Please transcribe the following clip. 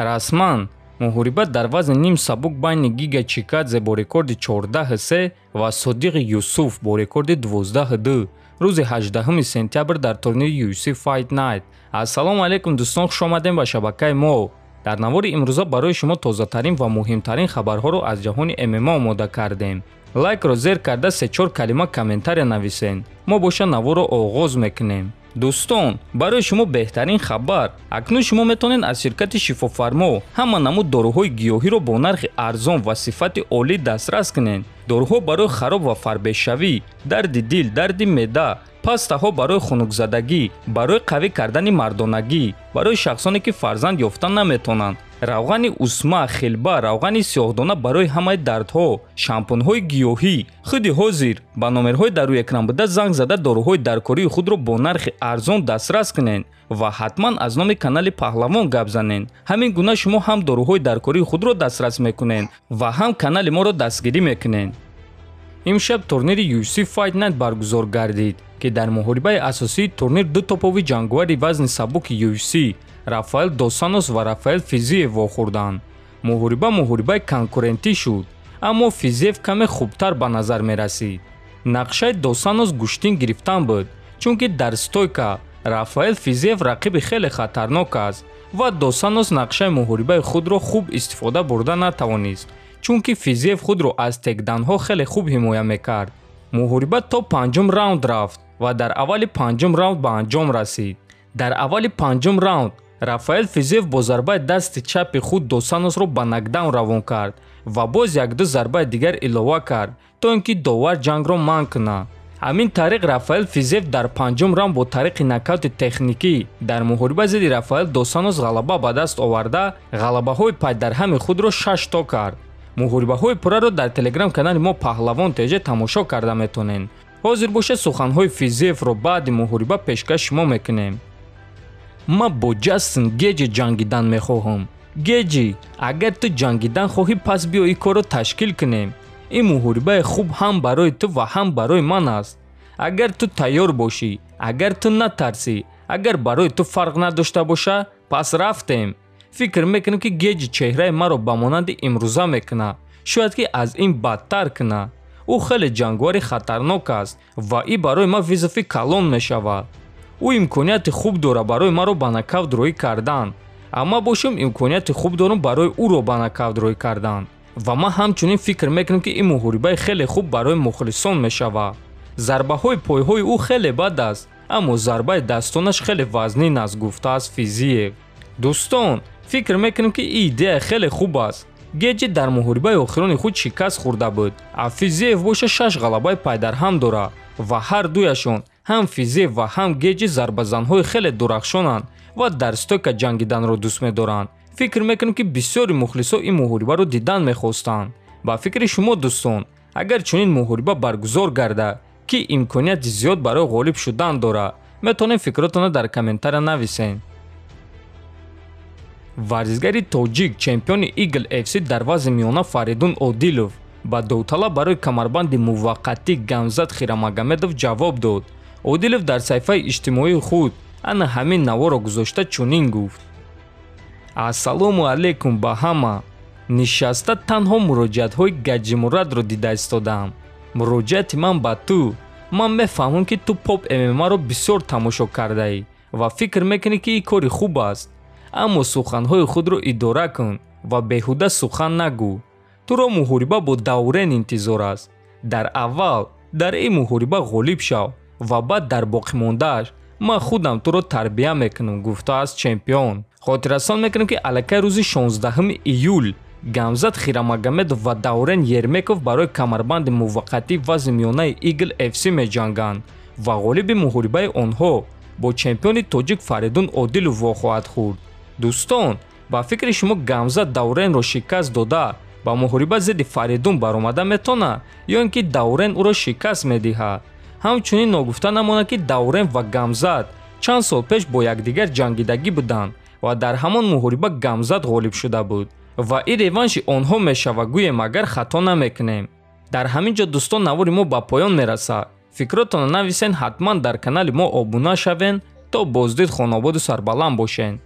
расман муҳориба дар вазни ним сабук байни Гига Чикадзе бо рекорди 14-3 ва Содиқ Юсуф бо рекорди 12-2 рӯзи 18 сентябр дар турнири UFC Fight Night. Ассалому алайкум дӯстон, хуш омадем ба шабакаи мо. дар навори имрӯза барои шумо тозатарин ва муҳимтарин хабарҳоро аз ҷаҳони ММА омода кардем. лайкро зер карда 3-4 калима комментария нависен. мо боша наворро оғоз мекунем. дӯстон, барои шумо беҳтарин хабар. акнун шумо метавонед аз ширкати шифофармо ҳама намуд доруҳои гиёҳиро бо нархи арзон ва сифати олӣ дастрас кунед. доруҳо барои хароб ва фарбешавӣ, дарди дил, дарди меъда, пастаҳо барои хунукзадагӣ, барои қавӣ кардани мардонагӣ, барои шахсоне ки фарзанд ёфта наметавонанд, равғани усма, хилба, равғани сиёҳдона барои ҳамаи дардҳо, шампунҳои гиёҳӣ. худи ҳозир ба номерҳои дар рӯи экран буда занг зада доруҳои даркории худро бо нархи арзон дастрас кунед ва ҳатман аз номи канали Паҳлавон гап занед. ҳамин гуна шумо ҳам доруҳои даркории худро дастрас мекунед ва ҳам канали моро дастгирӣ мекунед. имшаб турнири UFC Fight Night баргузор гардид ки дар муҳорибаи асосии турнир ду топови ҷангувари вазни сабуки UFC Рафаэл дос Сантос ва Рафаэл Физиев вохӯрданд. муҳорибаи конкурентӣ шуд, аммо Физиев каме хубтар ба назар мерасид. нақшаи дос Сантос гӯштин гирифтан буд, чунки дар стойка Рафаэл Физиев рақиби хеле хатарнок аст ва дос Сантос нақшаи муҳорибаи худро хуб истифода бурда натавонист, чунки Физиев худро аз текданҳо хеле хуб ҳимоя мекард. муҳориба то панҷум раунд рафт ва дар аввали панҷум раунд ба анҷом расид. дар аввали панҷум раунд Рафаэл Физиев бо зарбаи дасти чапи худ дос Сантосро ба нокдаун равон кард ва боз як-ду зарбаи дигар илова кард то ин ки довар ҷангро манъ кунад. ҳамин тариқ Рафаэл Физиев дар панҷум раунд бо тариқи нокаути техникӣ дар муҳориба зидди Рафаэл дос Сантос ғалаба ба даст оварда ғалабаҳои пайдарҳами худро 6 то кард. муҳорибаҳои пурраро дар телеграм канали мо Паҳлавон ТЖ тамошо карда метавонед. ҳозир боша суханҳои Физиевро баъди муҳориба пешкаш шумо мекунем. ман бо Ҷастин Геҷи ҷангидан мехоҳам. Геҷи, агар ту ҷангидан хоҳӣ, пас биё ин корро ташкил кунем. ин муҳорибаи хуб ҳам барои ту ва ҳам барои ман аст. агар ту тайёр бошӣ, агар ту натарсӣ, агар барои ту фарқ надошта боша, пас рафтем. фикр мекунам ки Геҷи чеҳраи маро ба монанди имрӯза мекунад, шояд ки аз ин бадтар кунад. ӯ хеле ҷангвари хатарнок аст ва ин барои ман визофи калон мешавад. ӯ имконияти хуб дорад барои маро ба нокаут роӣ кардан, аммо бошам имконияти хуб дорам барои ӯро ба нокаут роӣ кардан. ва ман ҳамчунин фикр мекунам ки ин муҳорибаи хеле хуб барои мухлисон мешавад. зарбаҳои пойҳои ӯ хеле бад аст, аммо зарбаи дастонаш хеле вазнин аст, гуфтааст Физиев. дӯстон, фикр мекунам ки ин идея хеле хуб аст. Геҷи дар муҳорибаи охирони худ шикаст хӯрда буд, а Физиев боша 6 ғалабаи пайдарҳам дорад ва ҳар дуяшон, ҳам Физиев ва ҳам Геҷи зарбазанҳои хеле дурахшонанд ва дар стойка ҷангиданро дӯст медоранд. фикр мекунам ки бисёри мухлисо ин муҳорибаро дидан мехостанд. ба фикри шумо дӯстон, агар чунин муҳориба баргузор гардад ки имконияти зиёд барои ғолиб шудан дорад, метавонед фикротонро дар комментария нависен. варзишгари тоҷик чемпиони Eagle FC дар вазни миёна Фаридун Одилов ба довталаб барои камарбанди муваққатӣ Гамзат Хирамагомедов ҷавоб дод. Одилов дар саҳифаи иҷтимоии худ ана ҳамин наворо гузошта чунин гуфт: ассалому алайкум ба ҳама. нишаста танҳо муроҷиатҳои гаҷимурадро дида истодам. муроҷиати ман ба ту: ман мефаҳмам ки ту поп ММАро бисёр тамошо кардаӣ ва фикр мекунӣ ки ин кори хуб аст, аммо суханҳои худро идора кун ва беҳуда сухан нагӯ. туро муҳориба бо Даврен интизор аст. дар аввал дар ин муҳориба ғолиб шав ва баъд дар боқимондааш ман худам туро тарбия мекунам, гуфтааст чемпион. хотиррасон мекунам ки аллакай рӯзи 16 июл Гамзат Хирамагомедов ва Даврен Ермеков барои камарбанди муваққатӣ вазни миёнаи Eagle FC меҷанганд ва ғолиби муҳорибаи онҳо бо чемпиони тоҷик Фаридун Одилов вохоҳад хӯрд. дӯстон, ба фикри шумо Гамзат Давренро шикаст дода ба муҳориба зидди Фаридун баромада метавонад ё ин ки Даврен ӯро шикаст медиҳад? ҳамчунин ногуфта намонад ки Даврен ва Гамзат чанд сол пеш бо якдигар ҷангидагӣ буданд ва дар ҳамон муҳориба Гамзат ғолиб шуда буд ва ин реванши онҳо мешавад, гӯем агар хато намекунем. дар ҳамин ҷо дӯстон, навори мо ба поён мерасад. фикротонро нависен, ҳатман дар канали мо обуна шавен. то боздид хонободу сарбаланд бошен.